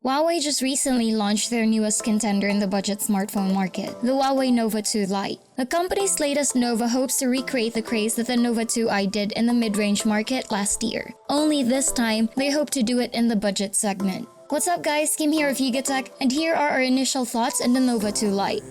Huawei just recently launched their newest contender in the budget smartphone market, the Huawei Nova 2 Lite. The company's latest Nova hopes to recreate the craze that the Nova 2i did in the mid-range market last year. Only this time, they hope to do it in the budget segment. What's up guys, Kim here of YugaTech, and here are our initial thoughts on the Nova 2 Lite.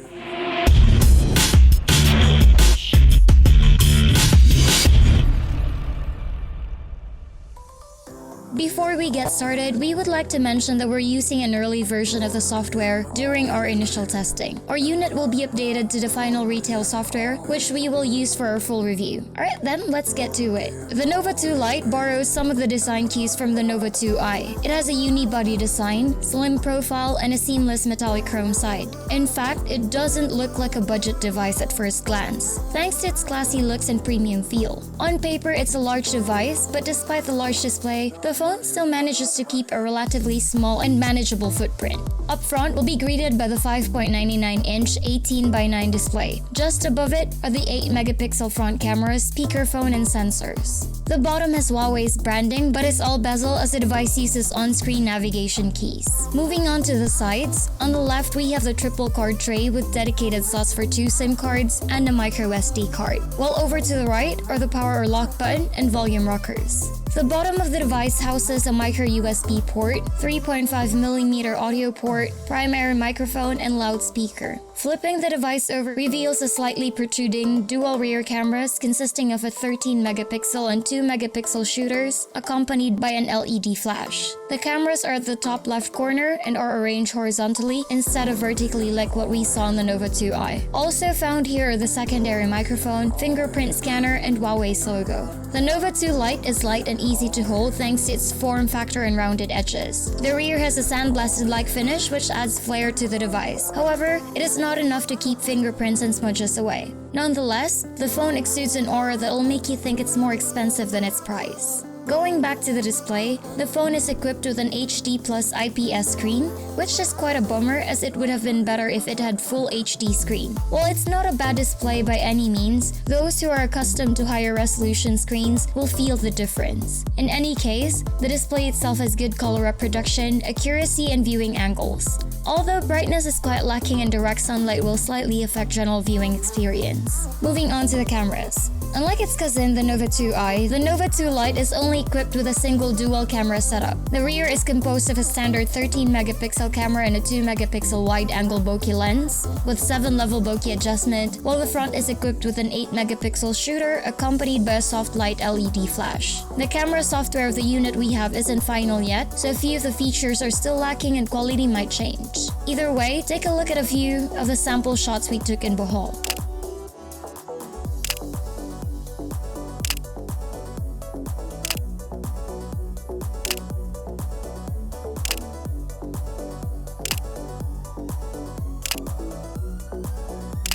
Before we get started, we would like to mention that we're using an early version of the software during our initial testing. Our unit will be updated to the final retail software, which we will use for our full review. Alright then, let's get to it. The Nova 2 Lite borrows some of the design cues from the Nova 2i. It has a unibody design, slim profile, and a seamless metallic chrome side. In fact, it doesn't look like a budget device at first glance, thanks to its classy looks and premium feel. On paper, it's a large device, but despite the large display, the phone still manages to keep a relatively small and manageable footprint. Up front, we'll be greeted by the 5.99-inch 18:9 display. Just above it are the 8-megapixel front camera, speakerphone, and sensors. The bottom has Huawei's branding, but it's all bezel as the device uses on-screen navigation keys. Moving on to the sides, on the left we have the triple card tray with dedicated slots for 2 SIM cards and a micro SD card, while over to the right are the power or lock button and volume rockers. The bottom of the device houses a micro USB port, 3.5mm audio port, primary microphone, and loudspeaker. Flipping the device over reveals a slightly protruding dual rear cameras consisting of a 13-megapixel and 2-megapixel shooters accompanied by an LED flash. The cameras are at the top left corner and are arranged horizontally instead of vertically like what we saw on the Nova 2i. Also found here are the secondary microphone, fingerprint scanner, and Huawei's logo. The Nova 2 Lite is light and easy to hold thanks to its form factor and rounded edges. The rear has a sandblasted-like finish which adds flair to the device. However, it is not enough to keep fingerprints and smudges away. Nonetheless, the phone exudes an aura that will make you think it's more expensive than its price. Going back to the display, the phone is equipped with an HD Plus IPS screen, which is quite a bummer as it would have been better if it had full HD screen. While it's not a bad display by any means, those who are accustomed to higher resolution screens will feel the difference. In any case, the display itself has good color reproduction, accuracy, and viewing angles. Although brightness is quite lacking and direct sunlight will slightly affect general viewing experience. Moving on to the cameras. Unlike its cousin, the Nova 2i, the Nova 2 Lite is only equipped with a single dual camera setup. The rear is composed of a standard 13-megapixel camera and a 2-megapixel wide-angle bokeh lens with 7-level bokeh adjustment, while the front is equipped with an 8-megapixel shooter accompanied by a soft light LED flash. The camera software of the unit we have isn't final yet, so a few of the features are still lacking and quality might change. Either way, take a look at a few of the sample shots we took in Bohol.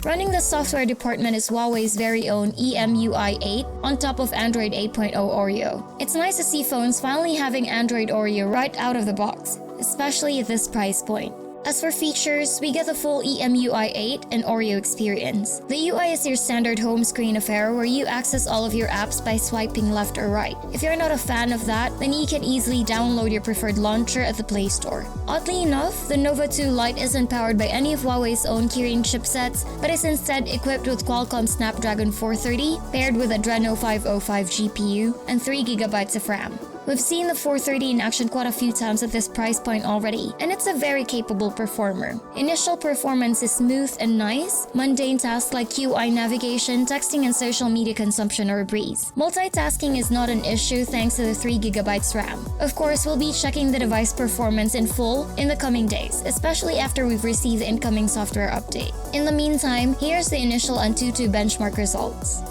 Running the software department is Huawei's very own EMUI 8 on top of Android 8.0 Oreo. It's nice to see phones finally having Android Oreo right out of the box, especially at this price point. As for features, we get the full EMUI 8 and Oreo experience. The UI is your standard home screen affair where you access all of your apps by swiping left or right. If you're not a fan of that, then you can easily download your preferred launcher at the Play Store. Oddly enough, the Nova 2 Lite isn't powered by any of Huawei's own Kirin chipsets, but is instead equipped with Qualcomm Snapdragon 430 paired with Adreno 505 GPU and 3GB of RAM. We've seen the 430 in action quite a few times at this price point already, and it's a very capable performer. Initial performance is smooth and nice. Mundane tasks like UI navigation, texting, and social media consumption are a breeze. Multitasking is not an issue thanks to the 3GB RAM. Of course, we'll be checking the device performance in full in the coming days, especially after we've received the incoming software update. In the meantime, here's the initial Antutu benchmark results.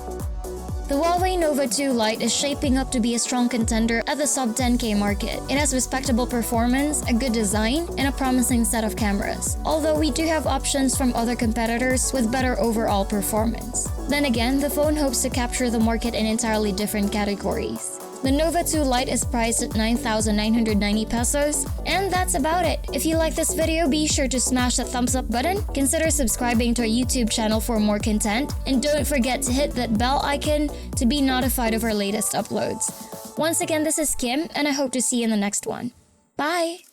The Huawei Nova 2 Lite is shaping up to be a strong contender at the sub-10K market. It has respectable performance, a good design, and a promising set of cameras. Although we do have options from other competitors with better overall performance. Then again, the phone hopes to capture the market in entirely different categories. The Nova 2 Lite is priced at 9,990 pesos, and that's about it. If you like this video, be sure to smash that thumbs up button, consider subscribing to our YouTube channel for more content, and don't forget to hit that bell icon to be notified of our latest uploads. Once again, this is Kim, and I hope to see you in the next one. Bye!